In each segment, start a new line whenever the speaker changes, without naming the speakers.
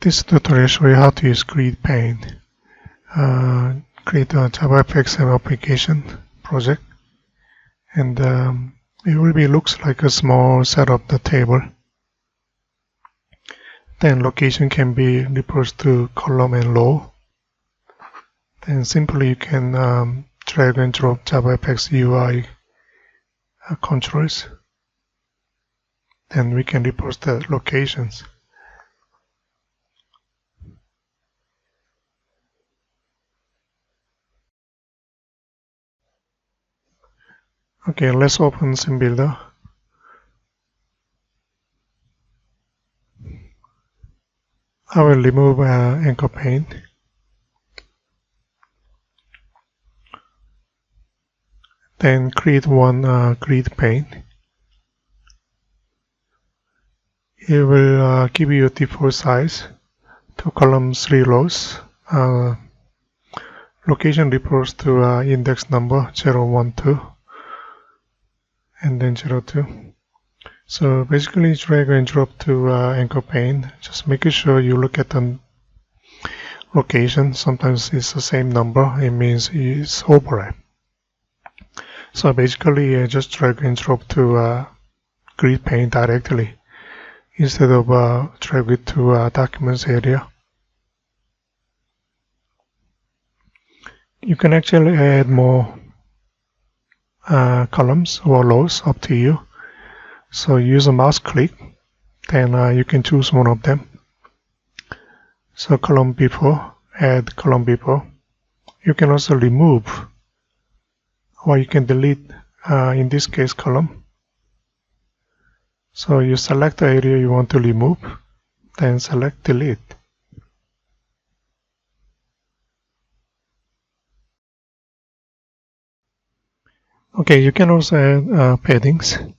This tutorial shows you how to use GridPane. Create a JavaFX application project, and it will be looks like a small set of the table. Then location can be reversed to column and row. Then simply you can drag and drop JavaFX UI controls. Then we can reverse the locations. Okay, let's open Sim Builder. I will remove anchor pane. Then create one grid pane. It will give you a default size, 2 columns, 3 rows. Location refers to index number 0, 1, 2, and then 0, 2. So basically drag and drop to anchor pane. Just making sure you look at the location. Sometimes it's the same number. It means it's overlap. So basically just drag and drop to GridPane directly instead of drag it to documents area. You can actually add more columns or rows, up to you. So use a mouse click, then you can choose one of them. So column before, add column before. You can also remove, or you can delete, in this case, column. So you select the area you want to remove, then select delete. Okay, you can also add paddings.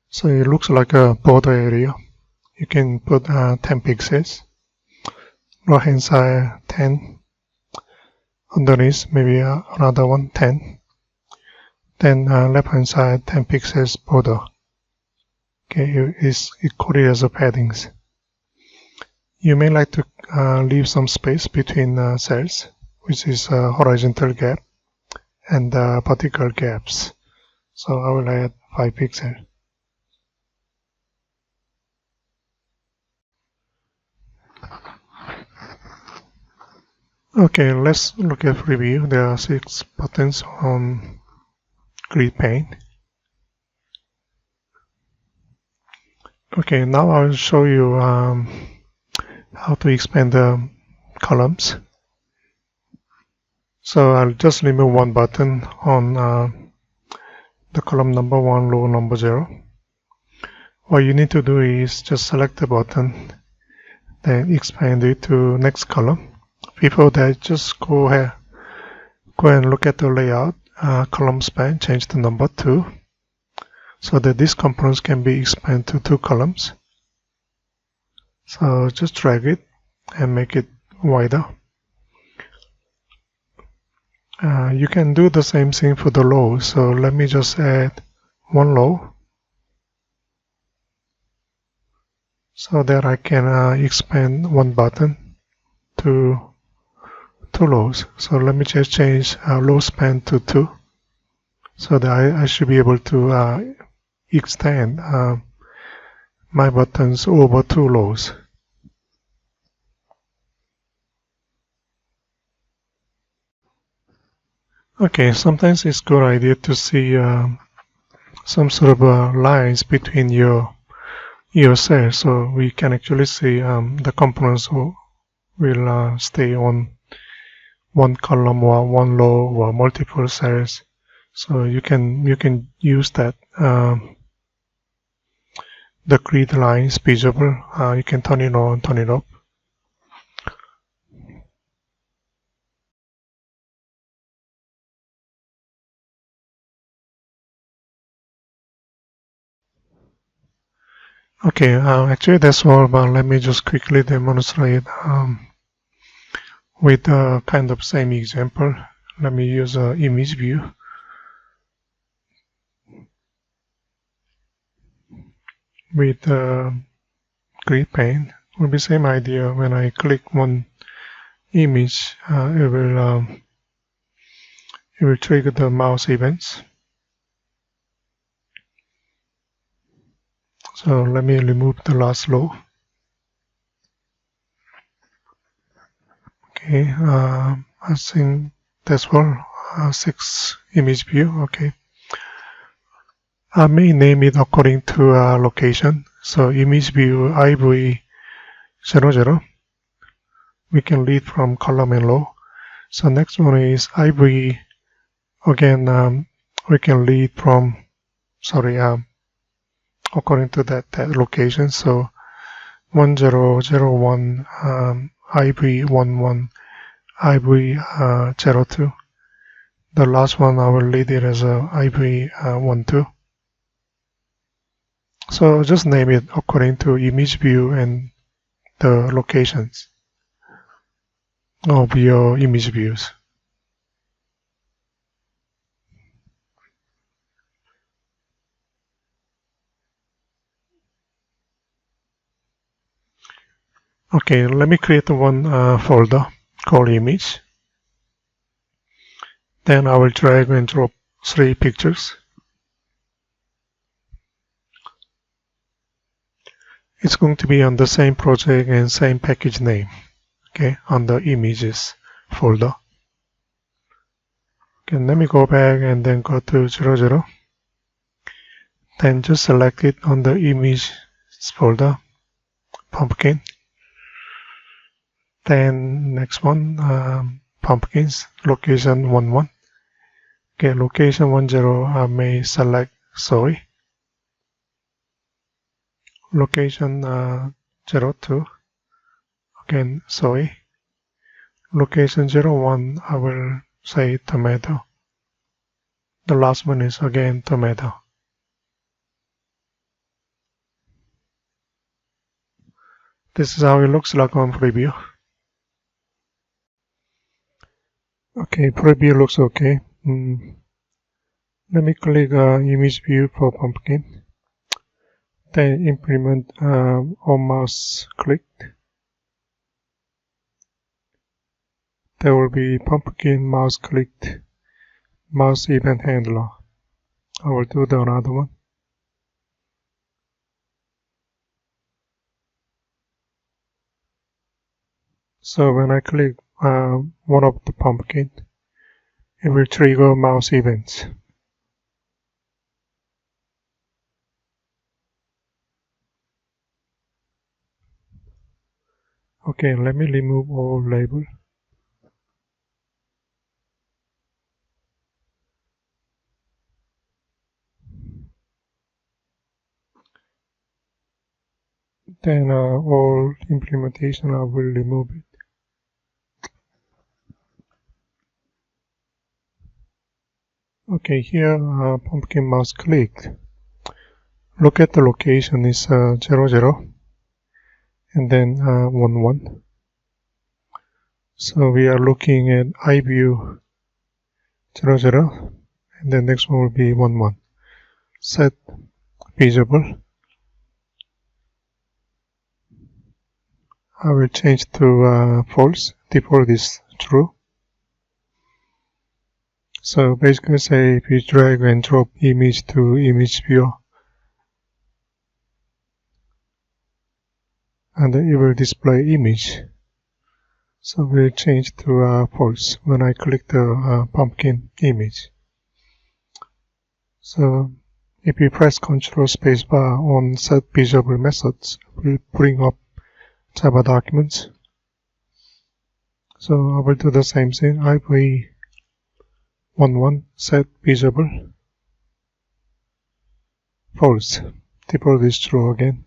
So it looks like a border area. You can put 10 pixels. Right hand side 10. Underneath maybe another one 10. Then left hand side 10 pixels border. Okay, it's coded as a paddings. You may like to leave some space between cells, which is horizontal gap and vertical gaps. So I will add 5 pixels. Okay, let's look at preview. There are 6 buttons on GridPane. Okay, now I'll show you how to expand the columns. So I'll just remove one button on the column number 1, row number 0. What you need to do is just select the button, then expand it to next column. Before that, just go and look at the layout, column span, change the number 2, so that these components can be expanded to 2 columns. So just drag it and make it wider. You can do the same thing for the row. So let me just add 1 row so that I can expand one button to 2 rows. So let me just change row span to 2 so that I should be able to extend my buttons over 2 rows. Okay, sometimes it's a good idea to see some sort of lines between your cells, so we can actually see the components will stay on one column or one row or multiple cells. So you can use that the grid lines visible. You can turn it on, turn it off. Okay, actually that's all, but let me just quickly demonstrate with kind of same example. Let me use an image view. With GridPane. Will be same idea. When I click one image, it will trigger the mouse events. So let me remove the last row. Okay, I think that's all. 6 image view. Okay. I may name it according to location. So image view IV00. We can read from column and row. So next one is IV. Again, we can read from, according to that location. So 1001, IV11, IV02. The last one I will read it as a IV12. So just name it according to image view and the locations of your image views. Okay, let me create one folder called image. Then I will drag and drop 3 pictures. It's going to be on the same project and same package name, okay, on the images folder. Okay, let me go back and then go to 00. Then just select it on the image folder, pumpkin. Then next one, pumpkins, location 11. Okay, location 10, I may select soy. Location 02, again soy. Location 01, I will say tomato. The last one is again tomato. This is how it looks like on preview. Okay, preview looks okay. Let me click image view for pumpkin. Then implement on mouse clicked. There will be pumpkin mouse clicked mouse event handler. I will do the another one. So when I click one of the pumpkin, it will trigger mouse events. Okay, let me remove all label. Then all implementation, I will remove it. Okay, here pumpkin mouse clicked. Look at the location is 00 and then 11. So we are looking at iView 00 and the next one will be 11. Set visible. I will change to false. Default is true. So basically say if you drag and drop image to image viewer, and it will display image. So we'll change to false when I click the pumpkin image. So if you press Ctrl spacebar on set visible methods, it will bring up Java documents. So I will do the same thing. IV11 set visible false. Default is true again.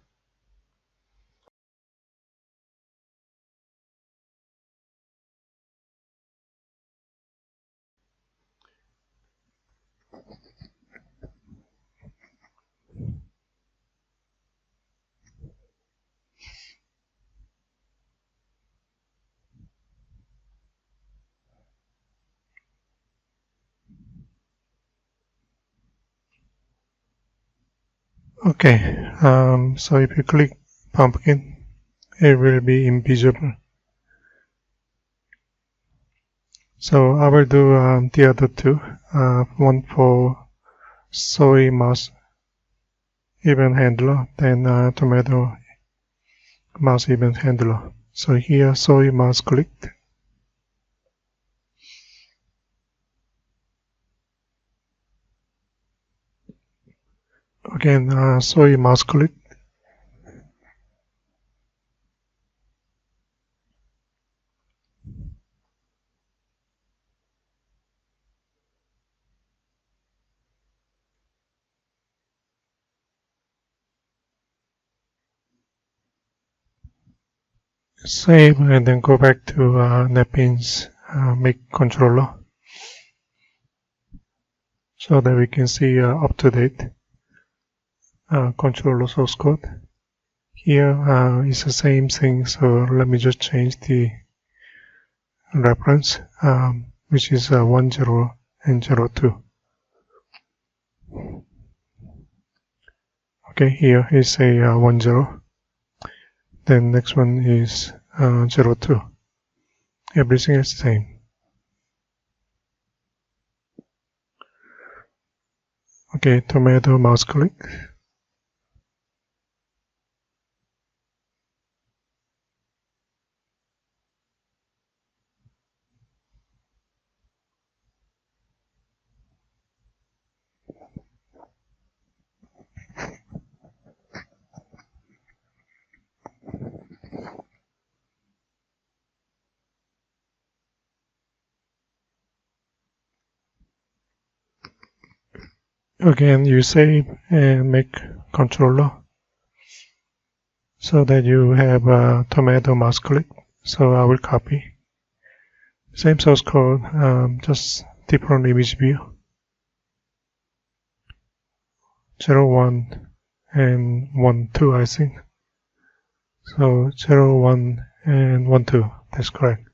Okay, so if you click pumpkin, it will be invisible. So I will do the other two. One for soy mouse event handler, then tomato mouse event handler. So here soy mouse clicked. Again, soy mouse clicked. Save and then go back to NetBeans make controller so that we can see up-to-date controller source code. Here is the same thing, so let me just change the reference, which is 10 and 02. Okay, here is a 10. Then next one is 02. Everything is the same. Okay, tomato mouse click. Again, you save and make controller so that you have a tomato mouse click. So I will copy. Same source code, just different image view. 01 and 12, I think. So 01 and 12, that's correct.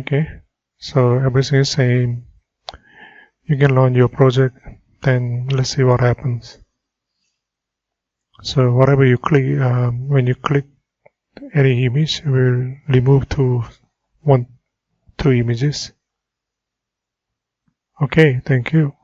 Okay, so everything is same. You can launch your project, then let's see what happens. So whatever you click, when you click any image, it will remove two images. Okay, thank you.